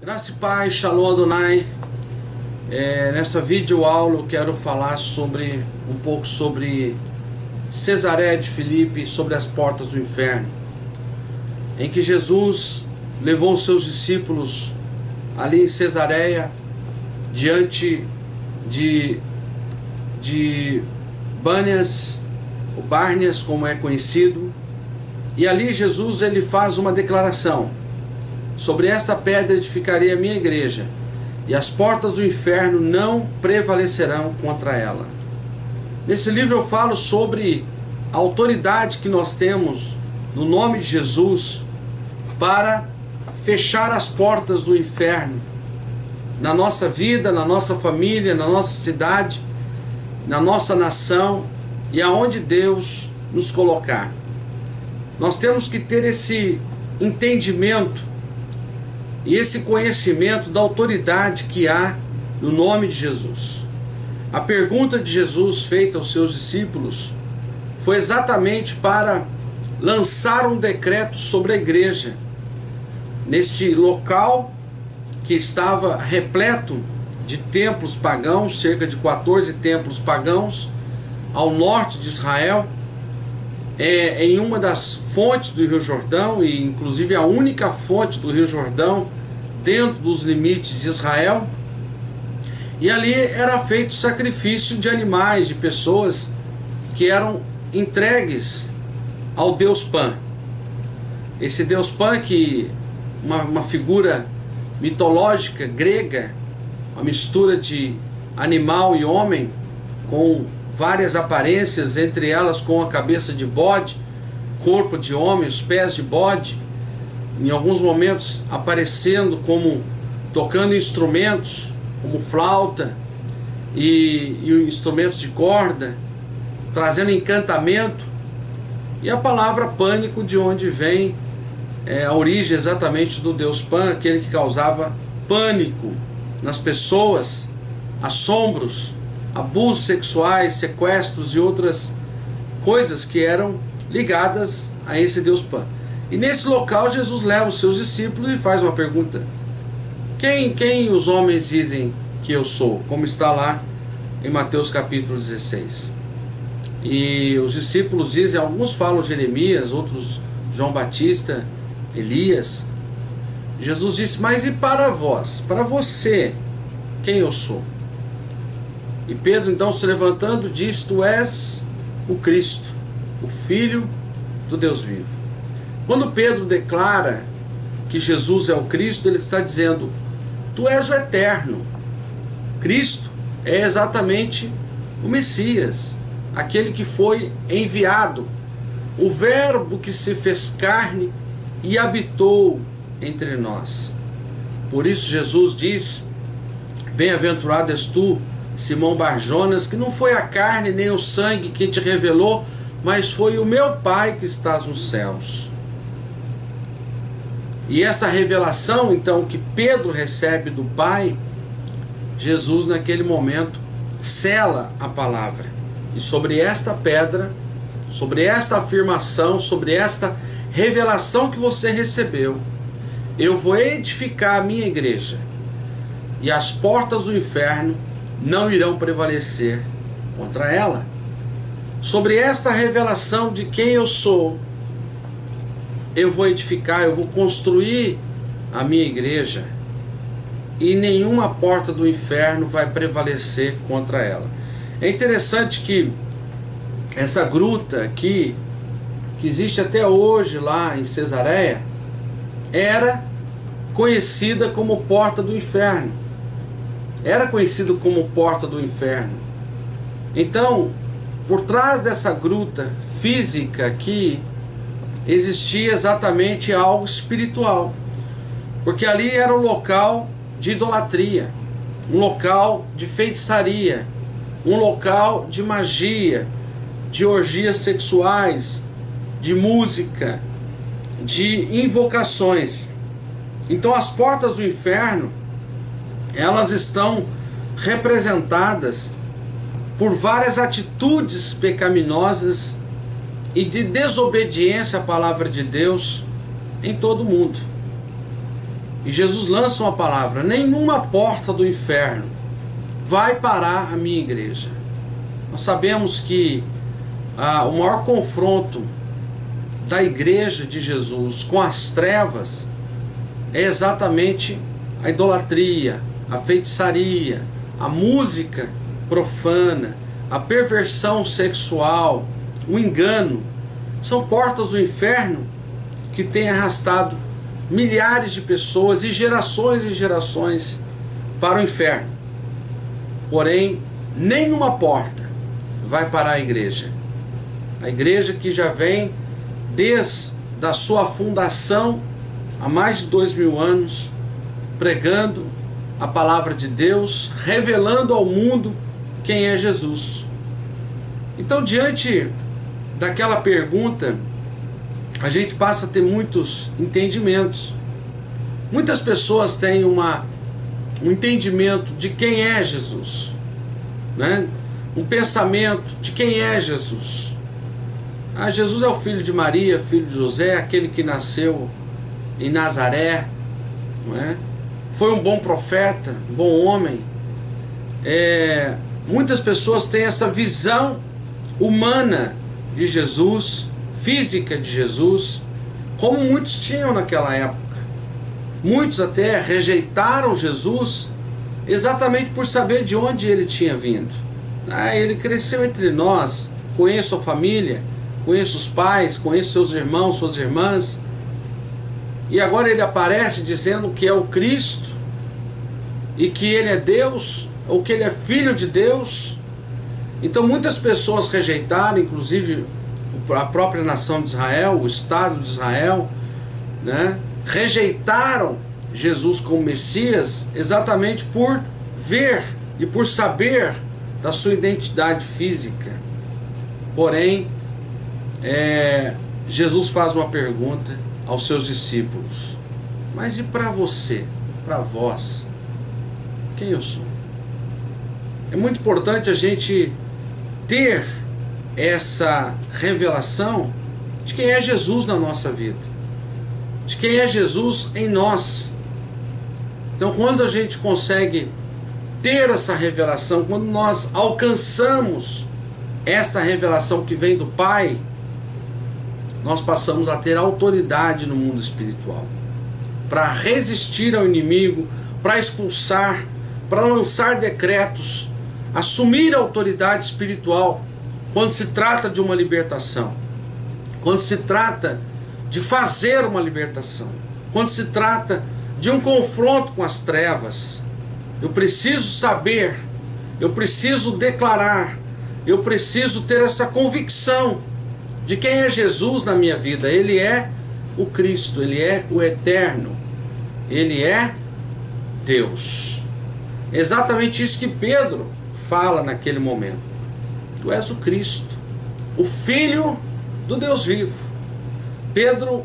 Graça e paz, Shalom Adonai. Nessa videoaula eu quero falar um pouco sobre Cesareia de Filipe, sobre as portas do inferno, em que Jesus levou os seus discípulos ali em Cesareia, diante de Bânias, ou Bárnias, como é conhecido, e ali Jesus ele faz uma declaração: sobre esta pedra edificarei a minha igreja, e as portas do inferno não prevalecerão contra ela. Nesse livro eu falo sobre a autoridade que nós temos no nome de Jesus para fechar as portas do inferno na nossa vida, na nossa família, na nossa cidade, na nossa nação e aonde Deus nos colocar. Nós temos que ter esse entendimento e esse conhecimento da autoridade que há no nome de Jesus. A pergunta de Jesus feita aos seus discípulos foi exatamente para lançar um decreto sobre a igreja, neste local que estava repleto de templos pagãos, cerca de 14 templos pagãos, ao norte de Israel, em uma das fontes do Rio Jordão, e inclusive a única fonte do Rio Jordão dentro dos limites de Israel. E ali era feito sacrifício de animais, de pessoas que eram entregues ao Deus Pan. Esse Deus Pan, que uma figura mitológica grega, uma mistura de animal e homem, com várias aparências, entre elas com a cabeça de bode, corpo de homem, os pés de bode, em alguns momentos aparecendo como tocando instrumentos como flauta e instrumentos de corda, trazendo encantamento. E a palavra pânico, de onde vem a origem exatamente do Deus Pan, aquele que causava pânico nas pessoas, assombros, abusos sexuais, sequestros e outras coisas que eram ligadas a esse Deus Pan. E nesse local Jesus leva os seus discípulos e faz uma pergunta: quem os homens dizem que eu sou? Como está lá em Mateus capítulo 16. E os discípulos dizem, alguns falam Jeremias, outros João Batista, Elias. Jesus disse: mas e para vós, para você, quem eu sou? E Pedro então, se levantando, diz: tu és o Cristo, o Filho do Deus vivo. Quando Pedro declara que Jesus é o Cristo, ele está dizendo: tu és o eterno. Cristo é exatamente o Messias, aquele que foi enviado, o Verbo que se fez carne e habitou entre nós. Por isso Jesus diz: bem-aventurado és tu, Simão Barjonas, que não foi a carne nem o sangue que te revelou, mas foi o meu Pai que estás nos céus. E essa revelação, então, que Pedro recebe do Pai, Jesus naquele momento sela a palavra. E sobre esta pedra, sobre esta afirmação, sobre esta revelação que você recebeu, eu vou edificar a minha igreja, e as portas do inferno não irão prevalecer contra ela. Sobre esta revelação de quem eu sou, eu vou edificar, eu vou construir a minha igreja, e nenhuma porta do inferno vai prevalecer contra ela. É interessante que essa gruta aqui, que existe até hoje lá em Cesareia, era conhecida como porta do inferno. Era conhecido como porta do inferno. Então, por trás dessa gruta física aqui, existia exatamente algo espiritual, porque ali era um local de idolatria, um local de feitiçaria, um local de magia, de orgias sexuais, de música, de invocações. Então as portas do inferno, elas estão representadas por várias atitudes pecaminosas e de desobediência à palavra de Deus em todo o mundo. E Jesus lança uma palavra: nenhuma porta do inferno vai parar a minha igreja. Nós sabemos que o maior confronto da igreja de Jesus com as trevas é exatamente a idolatria, a feitiçaria, a música profana, a perversão sexual, o engano. São portas do inferno que têm arrastado milhares de pessoas e gerações para o inferno. Porém, nenhuma porta vai parar a igreja. A igreja que já vem desde a sua fundação há mais de 2000 anos, pregando a palavra de Deus, revelando ao mundo quem é Jesus. Então, diante daquela pergunta, a gente passa a ter muitos entendimentos. Muitas pessoas têm um entendimento de quem é Jesus, né? Um pensamento de quem é Jesus. Jesus é o filho de Maria, filho de José, aquele que nasceu em Nazaré, não é? Foi um bom profeta, um bom homem. Muitas pessoas têm essa visão humana de Jesus, física de Jesus, como muitos tinham naquela época. Muitos até rejeitaram Jesus exatamente por saber de onde ele tinha vindo. Ele cresceu entre nós, conheço a família, conheço os pais, conheço seus irmãos, suas irmãs, e agora ele aparece dizendo que é o Cristo, e que ele é Deus, ou que ele é filho de Deus. Então muitas pessoas rejeitaram, inclusive a própria nação de Israel, o Estado de Israel, né? Rejeitaram Jesus como Messias exatamente por ver e por saber da sua identidade física. Porém, Jesus faz uma pergunta aos seus discípulos: mas e para você, para vós, quem eu sou? É muito importante a gente ter essa revelação de quem é Jesus na nossa vida, de quem é Jesus em nós. Então, quando a gente consegue ter essa revelação, quando nós alcançamos essa revelação que vem do Pai, nós passamos a ter autoridade no mundo espiritual para resistir ao inimigo, para expulsar, para lançar decretos, assumir a autoridade espiritual quando se trata de uma libertação, quando se trata de fazer uma libertação, quando se trata de um confronto com as trevas. Eu preciso saber, eu preciso declarar, eu preciso ter essa convicção de quem é Jesus na minha vida. Ele é o Cristo, Ele é o Eterno, Ele é Deus. É exatamente isso que Pedro fala naquele momento: tu és o Cristo, o Filho do Deus vivo. Pedro,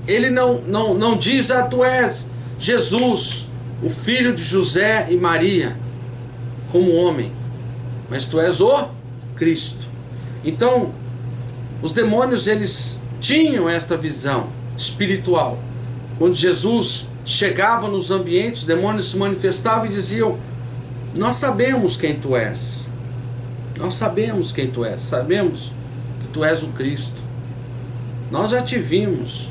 ele não diz: tu és Jesus, o filho de José e Maria, como homem, mas tu és o Cristo. Então, os demônios, eles tinham esta visão espiritual. Quando Jesus chegava nos ambientes, os demônios se manifestavam e diziam: nós sabemos quem tu és, nós sabemos quem tu és, sabemos que tu és o Cristo, nós já te vimos,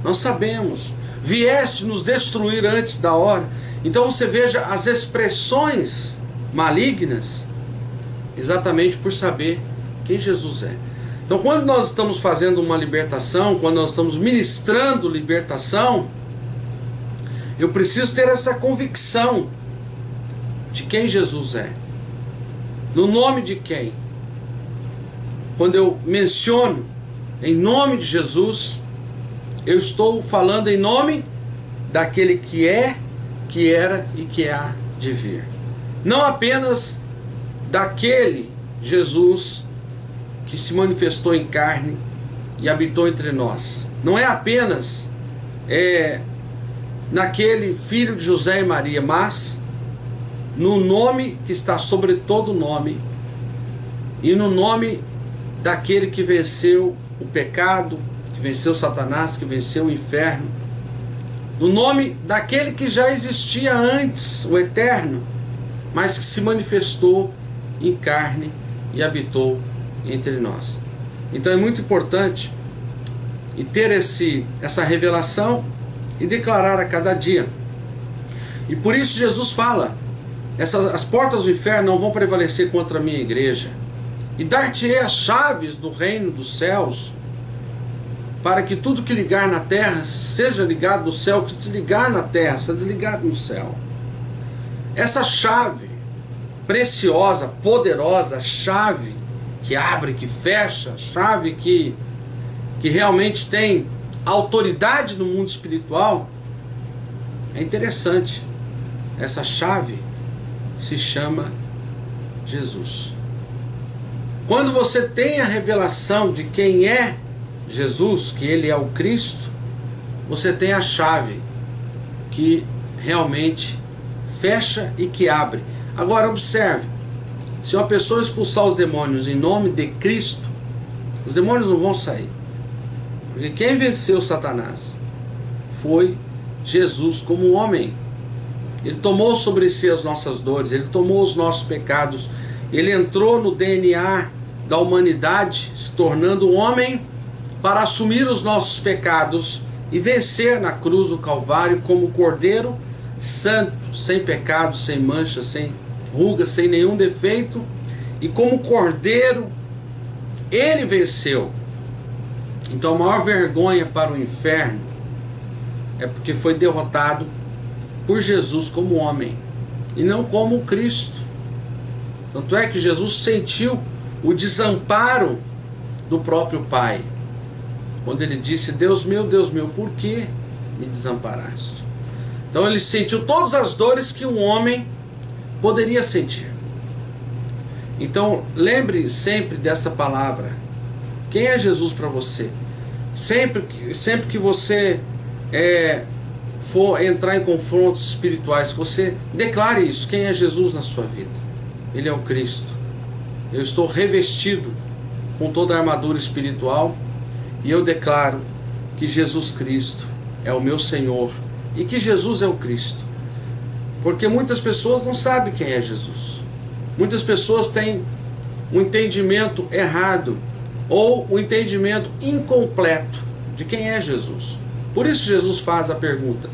nós sabemos, vieste nos destruir antes da hora. Então você veja as expressões malignas, exatamente por saber quem Jesus é. Então, quando nós estamos fazendo uma libertação, quando nós estamos ministrando libertação, eu preciso ter essa convicção de quem Jesus é. No nome de quem? Quando eu menciono em nome de Jesus, eu estou falando em nome daquele que é, que era e que há de vir. Não apenas daquele Jesus que se manifestou em carne e habitou entre nós. Não é apenas naquele filho de José e Maria, mas no nome que está sobre todo nome, e no nome daquele que venceu o pecado, que venceu Satanás, que venceu o inferno, no nome daquele que já existia antes, o Eterno, mas que se manifestou em carne e habitou entre nós. Então é muito importante e ter essa revelação e declarar a cada dia. E por isso Jesus fala: as portas do inferno não vão prevalecer contra a minha igreja, e dar-te-ei as chaves do reino dos céus, para que tudo que ligar na terra seja ligado no céu, que desligar na terra seja desligado no céu. Essa chave preciosa, poderosa, chave que abre, que fecha, chave que realmente tem autoridade no mundo espiritual, é interessante. Essa chave se chama Jesus. Quando você tem a revelação de quem é Jesus, que Ele é o Cristo, você tem a chave que realmente fecha e que abre. Agora observe, se uma pessoa expulsar os demônios em nome de Cristo, os demônios não vão sair. Porque quem venceu Satanás foi Jesus como homem. Ele tomou sobre si as nossas dores, Ele tomou os nossos pecados, Ele entrou no DNA da humanidade, se tornando homem, para assumir os nossos pecados e vencer na cruz do Calvário como Cordeiro santo, sem pecado, sem mancha, sem ruga, sem nenhum defeito. E como Cordeiro, Ele venceu. Então a maior vergonha para o inferno é porque foi derrotado por Jesus como homem e não como Cristo. Tanto é que Jesus sentiu o desamparo do próprio Pai, quando Ele disse: Deus meu, por que me desamparaste? Então Ele sentiu todas as dores que um homem poderia sentir. Então lembre sempre dessa palavra. Quem é Jesus para você? Sempre que você for entrar em confrontos espirituais, você declare isso. Quem é Jesus na sua vida? Ele é o Cristo. Eu estou revestido com toda a armadura espiritual e eu declaro que Jesus Cristo é o meu Senhor e que Jesus é o Cristo. Porque muitas pessoas não sabem quem é Jesus. Muitas pessoas têm um entendimento errado ou um entendimento incompleto de quem é Jesus. Por isso Jesus faz a pergunta.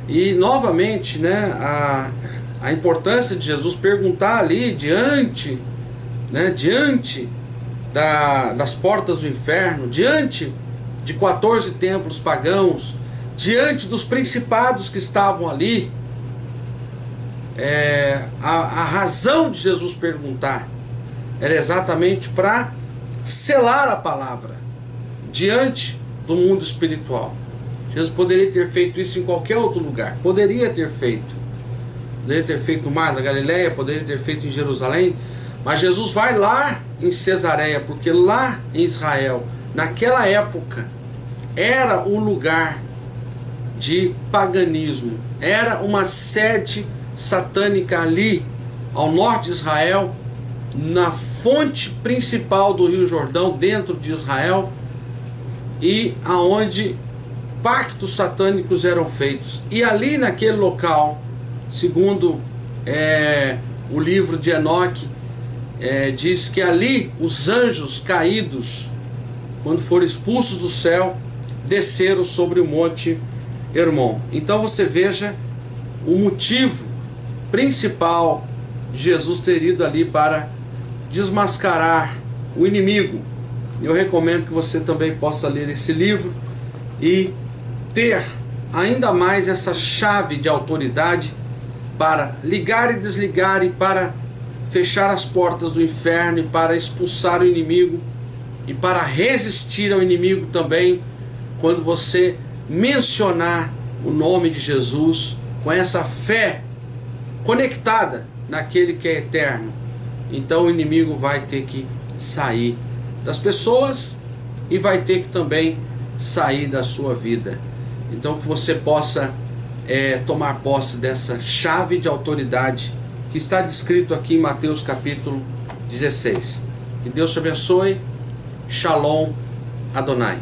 E novamente, né, a importância de Jesus perguntar ali diante das portas do inferno, diante de 14 templos pagãos, diante dos principados que estavam ali. A razão de Jesus perguntar era exatamente para selar a palavra diante do mundo espiritual. Jesus poderia ter feito isso em qualquer outro lugar, poderia ter feito no Mar da Galileia, poderia ter feito em Jerusalém, mas Jesus vai lá em Cesareia, porque lá em Israel, naquela época, era um lugar de paganismo, era uma sede satânica ali, ao norte de Israel, na fonte principal do Rio Jordão, dentro de Israel, e aonde pactos satânicos eram feitos. E ali naquele local, segundo o livro de Enoque, diz que ali os anjos caídos, quando foram expulsos do céu, desceram sobre o monte Hermon. Então você veja o motivo principal de Jesus ter ido ali para desmascarar o inimigo. Eu recomendo que você também possa ler esse livro e ter ainda mais essa chave de autoridade para ligar e desligar e para fechar as portas do inferno e para expulsar o inimigo e para resistir ao inimigo também, quando você mencionar o nome de Jesus com essa fé conectada naquele que é eterno. Então o inimigo vai ter que sair das pessoas e vai ter que também sair da sua vida. Então que você possa tomar posse dessa chave de autoridade que está descrito aqui em Mateus capítulo 16. Que Deus te abençoe. Shalom Adonai.